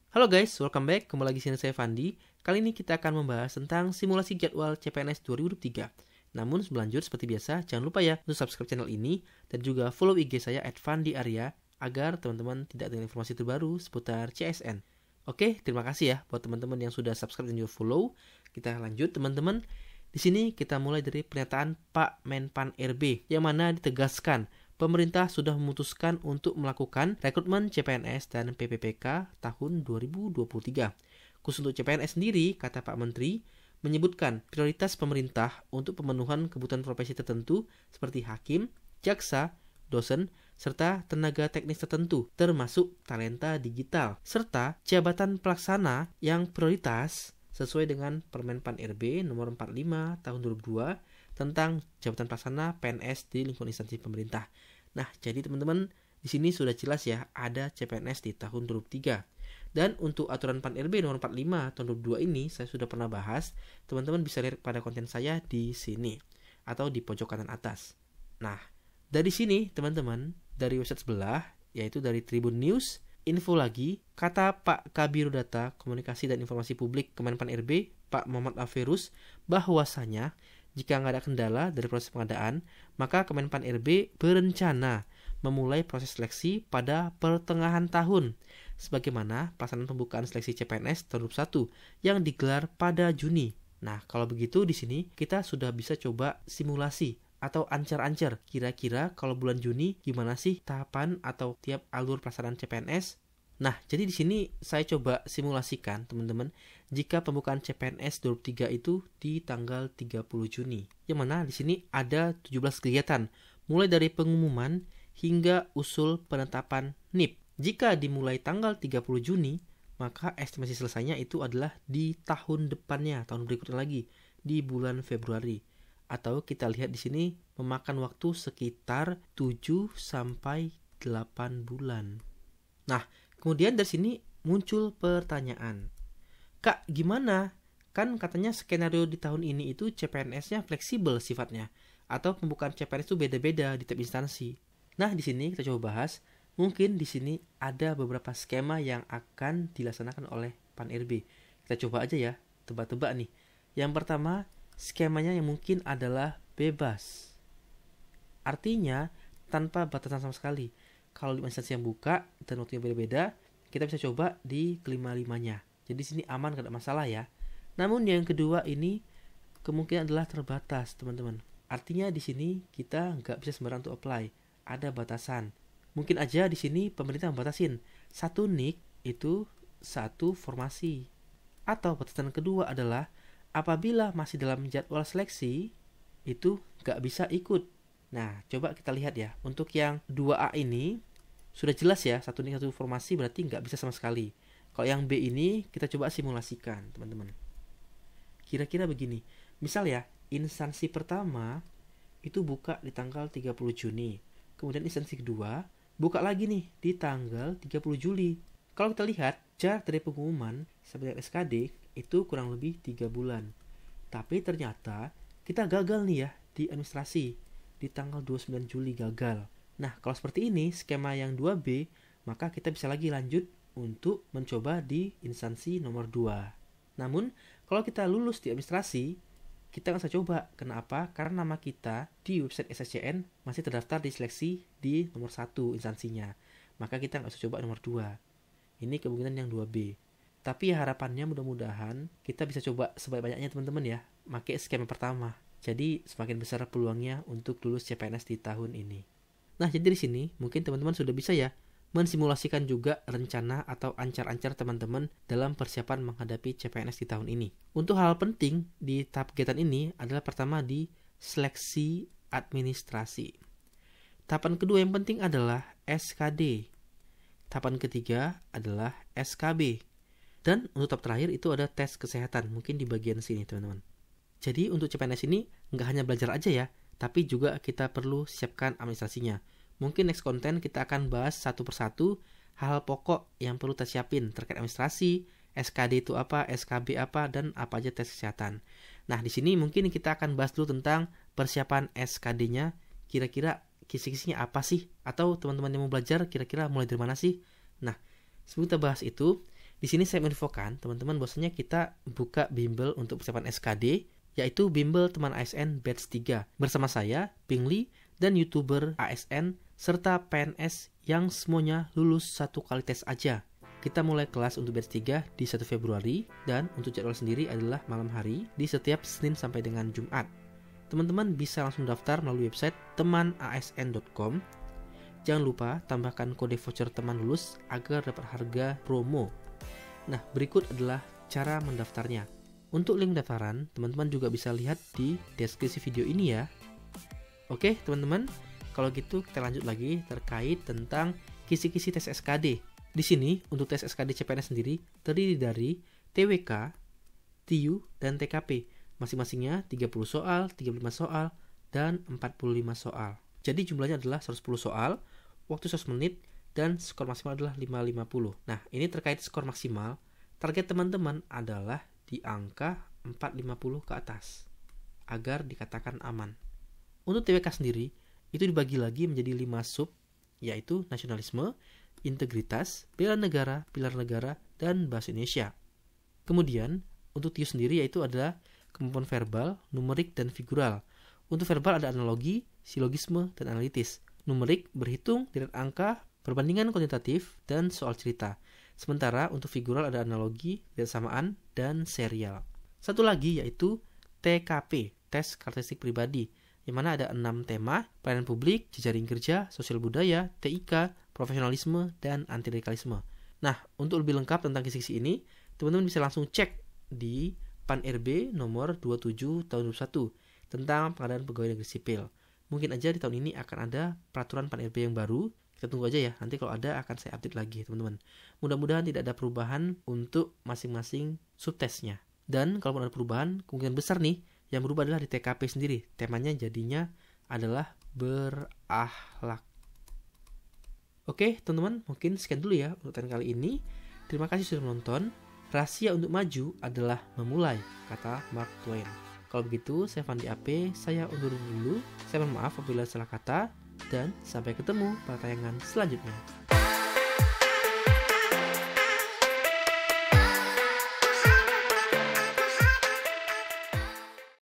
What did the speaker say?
Halo guys, welcome back. Kembali lagi sini saya Fandi. Kali ini kita akan membahas tentang simulasi jadwal CPNS 2023. Namun sebelum lanjut, seperti biasa, jangan lupa ya untuk subscribe channel ini dan juga follow IG saya @fandiarya agar teman-teman tidak ada informasi terbaru seputar CSN. Oke, terima kasih ya buat teman-teman yang sudah subscribe dan juga follow. Kita lanjut teman-teman. Di sini kita mulai dari pernyataan Pak Menpan RB yang mana ditegaskan pemerintah sudah memutuskan untuk melakukan rekrutmen CPNS dan PPPK tahun 2023. Khusus untuk CPNS sendiri, kata Pak Menteri, menyebutkan prioritas pemerintah untuk pemenuhan kebutuhan profesi tertentu seperti hakim, jaksa, dosen, serta tenaga teknis tertentu, termasuk talenta digital, serta jabatan pelaksana yang prioritas sesuai dengan Permenpan RB nomor 45 tahun 2002 tentang jabatan pelaksana PNS di lingkungan instansi pemerintah. Nah, jadi teman-teman di sini sudah jelas ya ada CPNS di tahun 2023. Dan untuk aturan PAN RB nomor 45 tahun 2002 ini saya sudah pernah bahas. Teman-teman bisa lihat pada konten saya di sini atau di pojok kanan atas. Nah, dari sini teman-teman dari website sebelah yaitu dari Tribun News, info lagi, kata Pak Kabiro Data Komunikasi dan Informasi Publik Kemenpan RB, Pak Muhammad Aferus, bahwasanya jika nggak ada kendala dari proses pengadaan, maka Kemenpan RB berencana memulai proses seleksi pada pertengahan tahun, sebagaimana pelaksanaan pembukaan seleksi CPNS tahun 2021 yang digelar pada Juni. Nah, kalau begitu di sini kita sudah bisa coba simulasi atau ancar-ancar. Kira-kira kalau bulan Juni gimana sih tahapan atau tiap alur pelaksanaan CPNS? Nah, jadi di sini saya coba simulasikan teman-teman jika pembukaan CPNS 2023 itu di tanggal 30 Juni. Yang mana di sini ada 17 kegiatan, mulai dari pengumuman hingga usul penetapan NIP. Jika dimulai tanggal 30 Juni, maka estimasi selesainya itu adalah di tahun depannya, tahun berikutnya lagi, di bulan Februari. Atau kita lihat di sini memakan waktu sekitar 7 sampai 8 bulan. Nah, kemudian dari sini muncul pertanyaan. Kak, gimana? Kan katanya skenario di tahun ini itu CPNS-nya fleksibel sifatnya. Atau pembukaan CPNS itu beda-beda di tiap instansi. Nah, di sini kita coba bahas. Mungkin di sini ada beberapa skema yang akan dilaksanakan oleh PAN RB. Kita coba aja ya, tebak-tebak nih. Yang pertama, skemanya yang mungkin adalah bebas. Artinya, tanpa batasan sama sekali. Kalau 5 instansi yang buka dan waktunya beda-beda, kita bisa coba di kelima-limanya. Jadi di sini aman, gak ada masalah ya. Namun yang kedua ini kemungkinan adalah terbatas, teman-teman. Artinya di sini kita nggak bisa sembarang untuk apply. Ada batasan. Mungkin aja di sini pemerintah membatasin 1 NIK itu 1 formasi. Atau batasan kedua adalah apabila masih dalam jadwal seleksi itu nggak bisa ikut. Nah, coba kita lihat ya. Untuk yang 2A ini sudah jelas ya, 1 NIK 1 formasi berarti nggak bisa sama sekali. Kalau yang B ini kita coba simulasikan, teman-teman. Kira-kira begini. Misal ya, instansi pertama itu buka di tanggal 30 Juni. Kemudian instansi kedua buka lagi nih di tanggal 30 Juli. Kalau kita lihat, jarak dari pengumuman sampai dengan SKD itu kurang lebih 3 bulan. Tapi ternyata kita gagal nih ya di administrasi. Di tanggal 29 Juli gagal. Nah, kalau seperti ini, skema yang 2B, maka kita bisa lagi lanjut untuk mencoba di instansi nomor 2. Namun, kalau kita lulus di administrasi, kita nggak bisa coba. Kenapa? Karena nama kita di website SSCN masih terdaftar di seleksi di nomor 1 instansinya. Maka kita nggak bisa coba nomor 2. Ini kemungkinan yang 2B. Tapi ya harapannya mudah-mudahan kita bisa coba sebanyak-banyaknya teman-teman ya, pakai skema pertama. Jadi semakin besar peluangnya untuk lulus CPNS di tahun ini. Nah, jadi di sini mungkin teman-teman sudah bisa ya mensimulasikan juga rencana atau ancar-ancar teman-teman dalam persiapan menghadapi CPNS di tahun ini. Untuk hal penting di tahap kegiatan ini adalah pertama di seleksi administrasi. Tahapan kedua yang penting adalah SKD. Tahapan ketiga adalah SKB. Dan untuk tahap terakhir itu ada tes kesehatan, mungkin di bagian sini teman-teman. Jadi untuk CPNS ini nggak hanya belajar aja ya, tapi juga kita perlu siapkan administrasinya. Mungkin next konten kita akan bahas satu persatu hal-hal pokok yang perlu kita siapin terkait administrasi, SKD itu apa, SKB apa, dan apa aja tes kesehatan. Nah, di sini mungkin kita akan bahas dulu tentang persiapan SKD-nya, kira-kira kisi-kisinya apa sih? Atau teman-teman yang mau belajar kira-kira mulai dari mana sih? Nah, sebelum kita bahas itu, Di sini saya menginfokan teman-teman bahwasanya kita buka bimbel untuk persiapan SKD, yaitu bimbel teman ASN batch 3 bersama saya, Pingli, dan YouTuber ASN serta PNS yang semuanya lulus 1 kali tes aja. Kita mulai kelas untuk batch 3 di 1 Februari dan untuk jadwal sendiri adalah malam hari di setiap Senin sampai dengan Jumat. Teman-teman bisa langsung daftar melalui website temanasn.com. Jangan lupa tambahkan kode voucher teman lulus agar dapat harga promo. Nah, berikut adalah cara mendaftarnya. Untuk link pendaftaran, teman-teman juga bisa lihat di deskripsi video ini ya. Oke, teman-teman, kalau gitu kita lanjut lagi terkait tentang kisi-kisi tes SKD. Di sini, untuk tes SKD CPNS sendiri terdiri dari TWK, TIU, dan TKP. Masing-masingnya 30 soal, 35 soal, dan 45 soal. Jadi jumlahnya adalah 110 soal, waktu 100 menit, dan skor maksimal adalah 550. Nah, ini terkait skor maksimal, target teman-teman adalah di angka 450 ke atas, agar dikatakan aman. Untuk TWK sendiri, itu dibagi lagi menjadi 5 sub, yaitu nasionalisme, integritas, bela negara, pilar negara, dan bahasa Indonesia. Kemudian, untuk TIU sendiri yaitu adalah kemampuan verbal, numerik, dan figural. Untuk verbal ada analogi, silogisme, dan analitis. Numerik berhitung dengan angka, perbandingan kuantitatif, dan soal cerita. Sementara untuk figural ada analogi, samaan, dan serial. Satu lagi yaitu TKP, tes karakteristik pribadi, yang mana ada 6 tema, pelayanan publik, jejaring kerja, sosial budaya, TIK, profesionalisme, dan anti-radikalisme. Nah, untuk lebih lengkap tentang kisi-kisi ini, teman-teman bisa langsung cek di PAN RB nomor 27 tahun 2021 tentang pengadaan pegawai negeri sipil. Mungkin aja di tahun ini akan ada peraturan PAN RB yang baru. Kita tunggu aja ya, nanti kalau ada akan saya update lagi teman-teman. Mudah-mudahan tidak ada perubahan untuk masing-masing subtesnya. Dan kalau ada perubahan, kemungkinan besar nih yang berubah adalah di TKP sendiri. Temanya jadinya adalah berakhlak. Oke teman-teman, mungkin sekian dulu ya untuk kali ini. Terima kasih sudah menonton. Rahasia untuk maju adalah memulai, kata Mark Twain. Kalau begitu, saya Fandi AP, saya undur dulu. Saya mohon maaf apabila salah kata, dan sampai ketemu pada tayangan selanjutnya.